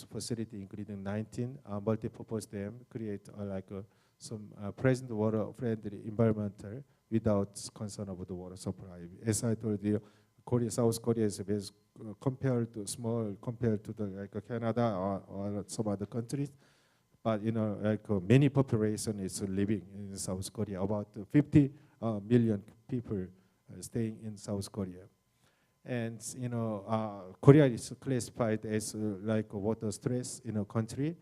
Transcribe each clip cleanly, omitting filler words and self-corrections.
facility, including 19 multi-purpose dam, create some present water-friendly environmental without concern about the water supply. As I told you, South Korea is compared to small compared to the Canada or some other countries, but many population is living in South Korea. About 50 million people staying in South Korea. And Korea is classified as like a water stress country,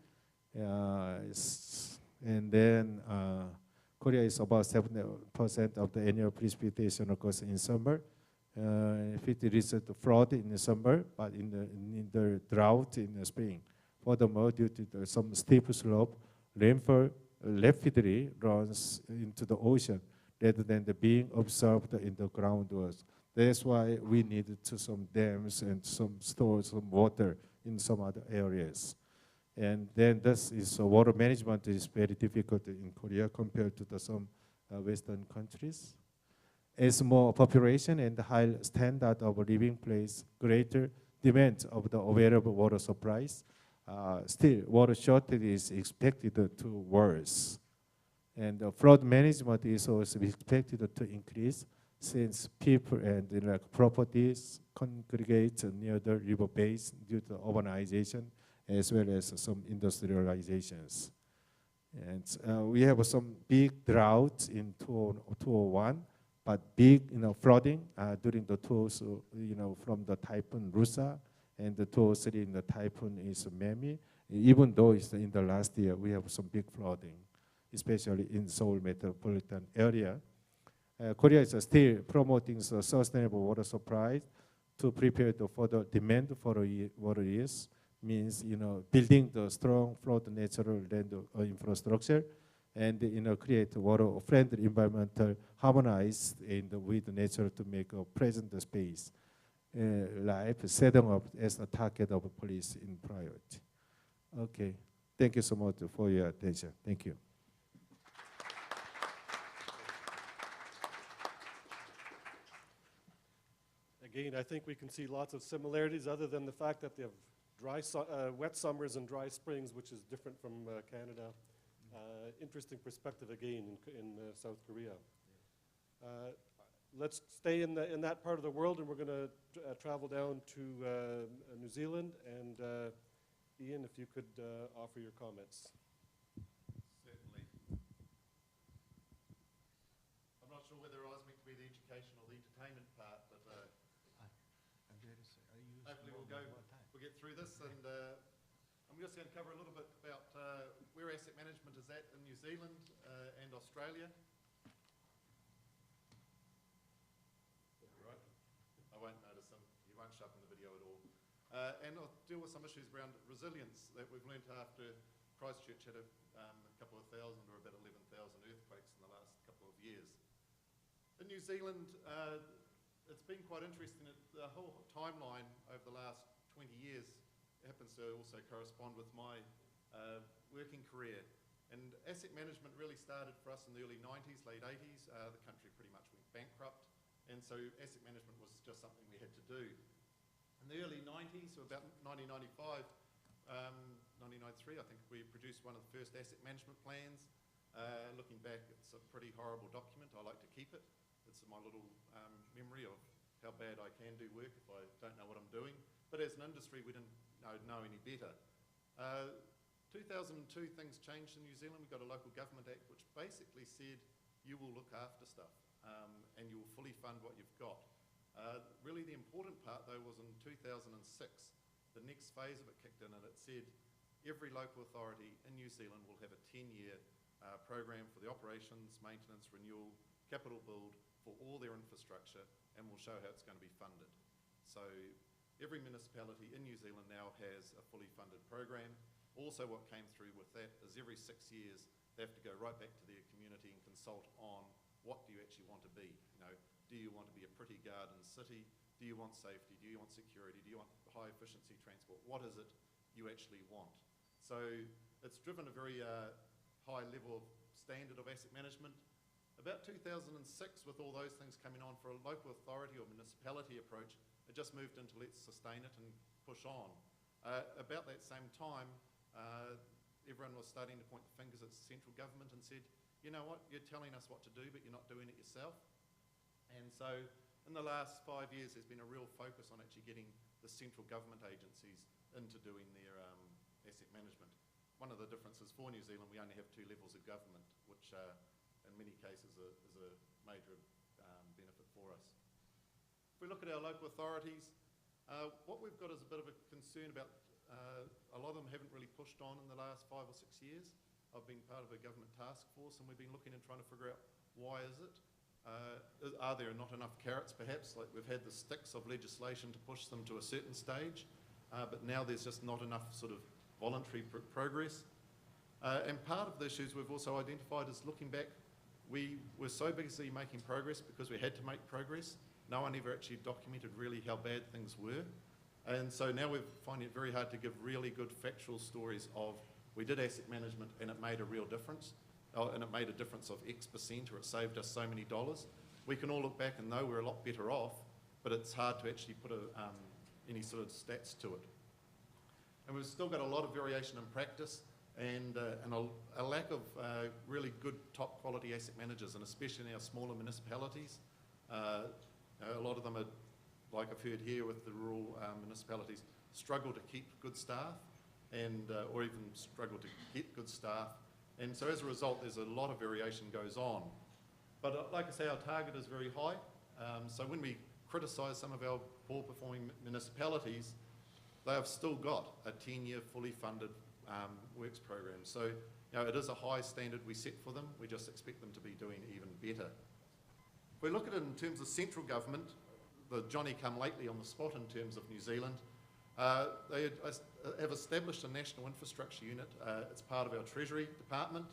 and then Korea is about 70% of the annual precipitation occurs in summer. If it is a flood in the summer, but in the drought in the spring. Furthermore, due to some steep slope, rainfall rapidly runs into the ocean rather than being absorbed in the groundwater. That's why we needed some dams and some stores some water in some other areas. And then this is water management is very difficult in Korea compared to some Western countries. As more population and high standard of living place greater demand of the available water supplies, still water shortage is expected to worse. And flood management is also expected to increase since people and properties congregate near the river base due to urbanization as well as some industrializations. And we have some big droughts in 2001, but big flooding during the tours from the typhoon Rusa and the 2003 in the typhoon is Memi. Even though it's in the last year, we have some big flooding, especially in Seoul metropolitan area. Korea is still promoting the sustainable water supply to prepare for the demand for water use. Means building the strong flood natural land infrastructure and create water-friendly environmental harmonized and with nature to make a present space life setting up as a target of police in priority. Okay, thank you so much for your attention. Thank you. Again, I think we can see lots of similarities other than the fact that they have wet summers and dry springs, which is different from Canada. Interesting perspective again in South Korea. Let's stay in that part of the world, and we're going to travel down to New Zealand. And Ian, if you could offer your comments. Certainly. I'm not sure whether I was meant to be the education or the entertainment part, but hopefully we'll get through this. And I'm just going to cover a little bit about where asset management is at in New Zealand and Australia. Right. I won't notice him. He won't show up in the video at all. And I'll deal with some issues around resilience that we've learned after Christchurch had a couple of thousand or about 11,000 earthquakes in the last couple of years. In New Zealand, it's been quite interesting. The whole timeline over the last 20 years happens to also correspond with my working career. And asset management really started for us in the early 90s, late 80s. The country pretty much went bankrupt. And so asset management was just something we had to do. In the early 90s, so about 1995, 1993, I think we produced one of the first asset management plans. Looking back, it's a pretty horrible document. I like to keep it. It's my little memory of how bad I can do work if I don't know what I'm doing. But as an industry, we didn't know any better. 2002, things changed in New Zealand. We got a local government act which basically said you will look after stuff and you will fully fund what you've got. Really the important part though was in 2006, the next phase of it kicked in and it said every local authority in New Zealand will have a 10-year program for the operations, maintenance, renewal, capital build for all their infrastructure, and we'll show how it's going to be funded. So every municipality in New Zealand now has a fully funded program. Also what came through with that is every 6 years they have to go right back to their community and consult on what do you actually want to be. Do you want to be a pretty garden city? Do you want safety? Do you want security? Do you want high efficiency transport? What is it you actually want? So it's driven a very high level of standard of asset management. About 2006, with all those things coming on for a local authority or municipality approach, it just moved into let's sustain it and push on. About that same time, everyone was starting to point the fingers at the central government and said, you know what, you're telling us what to do, but you're not doing it yourself. And so in the last 5 years, there's been a real focus on actually getting the central government agencies into doing their asset management. One of the differences for New Zealand, we only have 2 levels of government, which in many cases is a major benefit for us. If we look at our local authorities, what we've got is a bit of a concern about a lot of them haven't really pushed on in the last 5 or 6 years. I've been part of a government task force and we've been looking and trying to figure out why is it? Are there not enough carrots perhaps? Like we've had the sticks of legislation to push them to a certain stage, but now there's just not enough sort of voluntary progress. And part of the issues we've also identified is looking back, we were so busy making progress because we had to make progress. No one ever actually documented really how bad things were. And so now we're finding it very hard to give really good factual stories of we did asset management and it made a real difference, and it made a difference of X% or it saved us so many dollars. We can all look back and know we're a lot better off, but it's hard to actually put any sort of stats to it. And we've still got a lot of variation in practice and a lack of really good top quality asset managers, and especially in our smaller municipalities. A lot of them are, like I've heard here with the rural municipalities, struggle to keep good staff and or even struggle to get good staff. And so as a result, there's a lot of variation goes on. But like I say, our target is very high. So when we criticise some of our poor performing municipalities, they have still got a 10-year fully funded works program. So you know, it is a high standard we set for them. We just expect them to be doing even better. If we look at it in terms of central government, the Johnny come lately on the spot in terms of New Zealand, they have established a national infrastructure unit. It's part of our Treasury Department,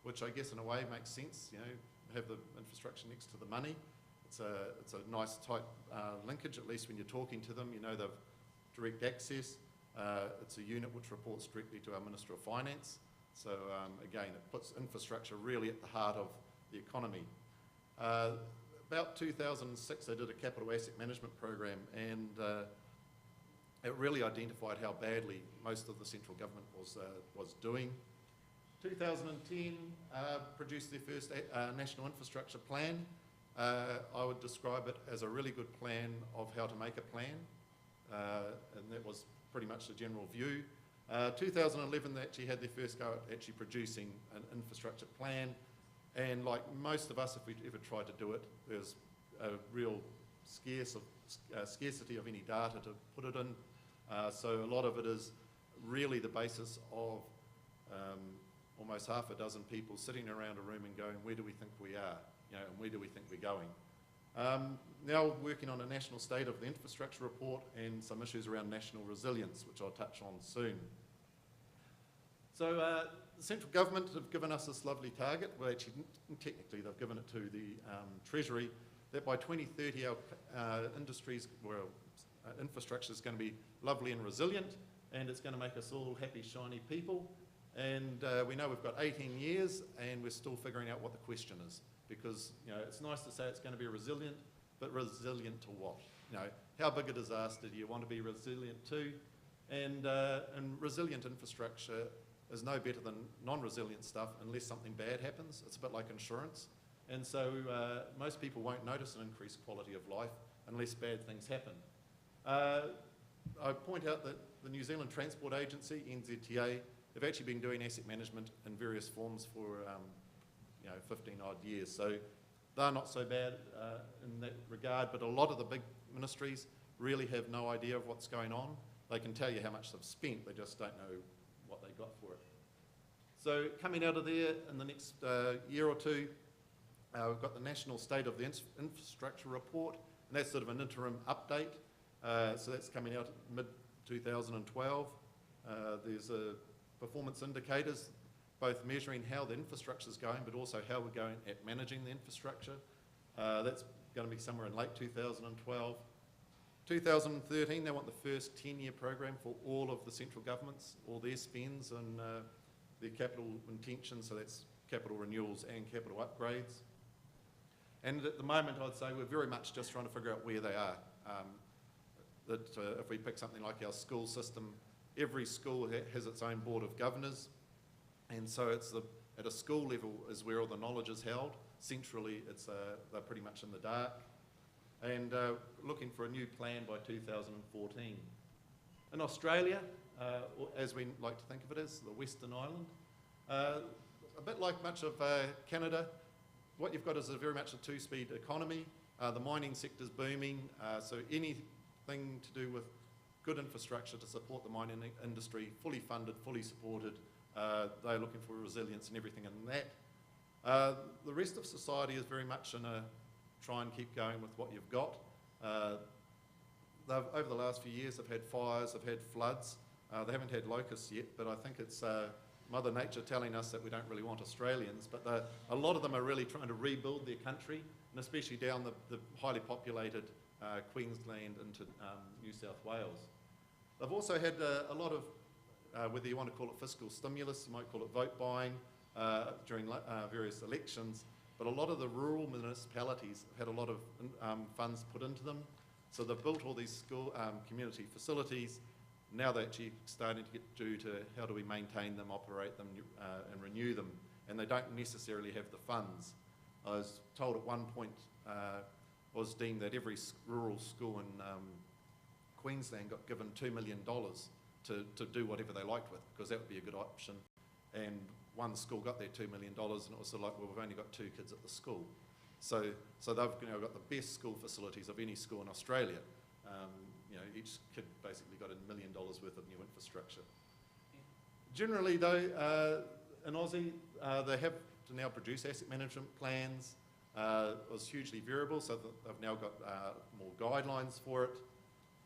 which I guess in a way makes sense. You know, have the infrastructure next to the money. It's a nice tight linkage, at least when you're talking to them. You know, they've direct access. It's a unit which reports directly to our Minister of Finance. So again, it puts infrastructure really at the heart of the economy. About 2006, they did a capital asset management program, and it really identified how badly most of the central government was doing. 2010 produced their first national infrastructure plan. I would describe it as a really good plan of how to make a plan, and that was pretty much the general view. 2011, they actually had their first go at actually producing an infrastructure plan. And like most of us, if we ever tried to do it, there's a real scarcity of any data to put it in. So a lot of it is really the basis of almost half a dozen people sitting around a room and going, where do we think we are? You know, and where do we think we're going? Now working on a national state of the infrastructure report and some issues around national resilience, which I'll touch on soon. So the central government have given us this lovely target. Well, actually, technically, they've given it to the Treasury, that by 2030 our industries, well, infrastructure is going to be lovely and resilient, and it's going to make us all happy, shiny people. And we know we've got 18 years, and we're still figuring out what the question is. Because you know, it's nice to say it's going to be resilient, but resilient to what? You know, how big a disaster do you want to be resilient to? And resilient infrastructure is no better than non-resilient stuff unless something bad happens. It's a bit like insurance. And so most people won't notice an increased quality of life unless bad things happen. I point out that the New Zealand Transport Agency, NZTA, have actually been doing asset management in various forms for 15 odd years. So they're not so bad in that regard, but a lot of the big ministries really have no idea of what's going on. They can tell you how much they've spent, they just don't know what they got for it. So coming out of there in the next year or two, we've got the National State of the Infrastructure Report, and that's sort of an interim update. So that's coming out mid-2012. There's performance indicators, both measuring how the infrastructure is going, but also how we're going at managing the infrastructure. That's going to be somewhere in late 2012. 2013, they want the first 10-year program for all of the central governments, all their spends and their capital intentions, so that's capital renewals and capital upgrades. And at the moment, I'd say we're very much just trying to figure out where they are. If we pick something like our school system, every school has its own board of governors, and so it's at a school level is where all the knowledge is held. Centrally, they're pretty much in the dark, and looking for a new plan by 2014. In Australia, as we like to think of it as, the Western Island, a bit like much of Canada, what you've got is very much a two-speed economy. The mining sector's booming, so anything to do with good infrastructure to support the mining industry, fully funded, fully supported, they're looking for resilience and everything in that. The rest of society is very much in a try and keep going with what you've got. Over the last few years, they've had fires, they've had floods. They haven't had locusts yet, but I think it's Mother Nature telling us that we don't really want Australians, but a lot of them are really trying to rebuild their country, and especially down the highly populated Queensland into New South Wales. They've also had a lot of, whether you want to call it fiscal stimulus, you might call it vote buying during various elections, but a lot of the rural municipalities have had a lot of funds put into them. So they've built all these school community facilities. Now they're actually starting to get due to how do we maintain them, operate them, and renew them, and they don't necessarily have the funds. I was told at one point, was deemed that every rural school in Queensland got given $2 million to do whatever they liked with, because that would be a good option. And one school got their $2 million, and it was sort of like, well, we've only got 2 kids at the school. So they've got the best school facilities of any school in Australia. Each kid basically got $1 million worth of new infrastructure. Generally though, in Aussie, they have to now produce asset management plans. It was hugely variable, so they've now got more guidelines for it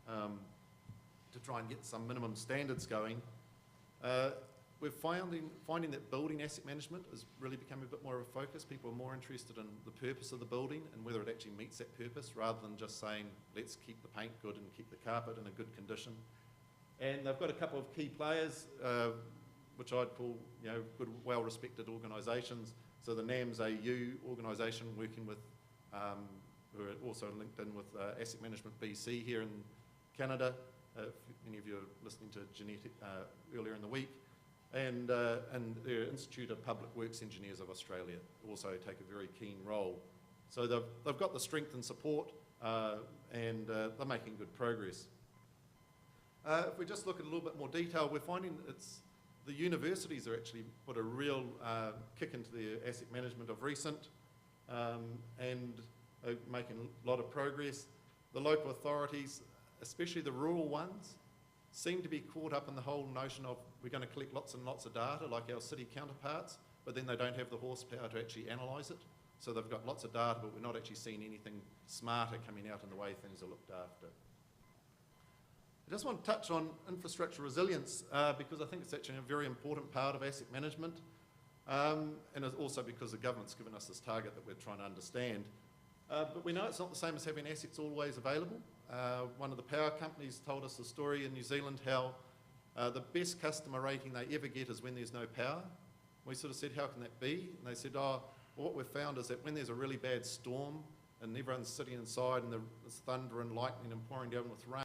to try and get some minimum standards going. We're finding that building asset management has really become a bit more of a focus. People are more interested in the purpose of the building and whether it actually meets that purpose, rather than just saying, let's keep the paint good and keep the carpet in a good condition. And they've got a couple of key players, which I'd call good, well-respected organisations. So the NAMS AU organisation, working with, who are also linked in with Asset Management BC here in Canada. If any of you are listening to Jeanette earlier in the week. And the Institute of Public Works Engineers of Australia also take a very keen role. So they've got the strength and support, and they're making good progress. If we just look at a little bit more detail, we're finding the universities are actually put a real kick into their asset management of recent, and are making a lot of progress. The local authorities, especially the rural ones, seem to be caught up in the whole notion of we're going to collect lots and lots of data like our city counterparts, but then they don't have the horsepower to actually analyse it. So they've got lots of data, but we're not actually seeing anything smarter coming out in the way things are looked after. I just want to touch on infrastructure resilience because I think it's actually a very important part of asset management, and it's also because the government's given us this target that we're trying to understand. But we know it's not the same as having assets always available. One of the power companies told us the story in New Zealand how the best customer rating they ever get is when there's no power. We sort of said, how can that be? And they said, well, what we've found is that when there's a really bad storm and everyone's sitting inside and there's thunder and lightning and pouring down with rain,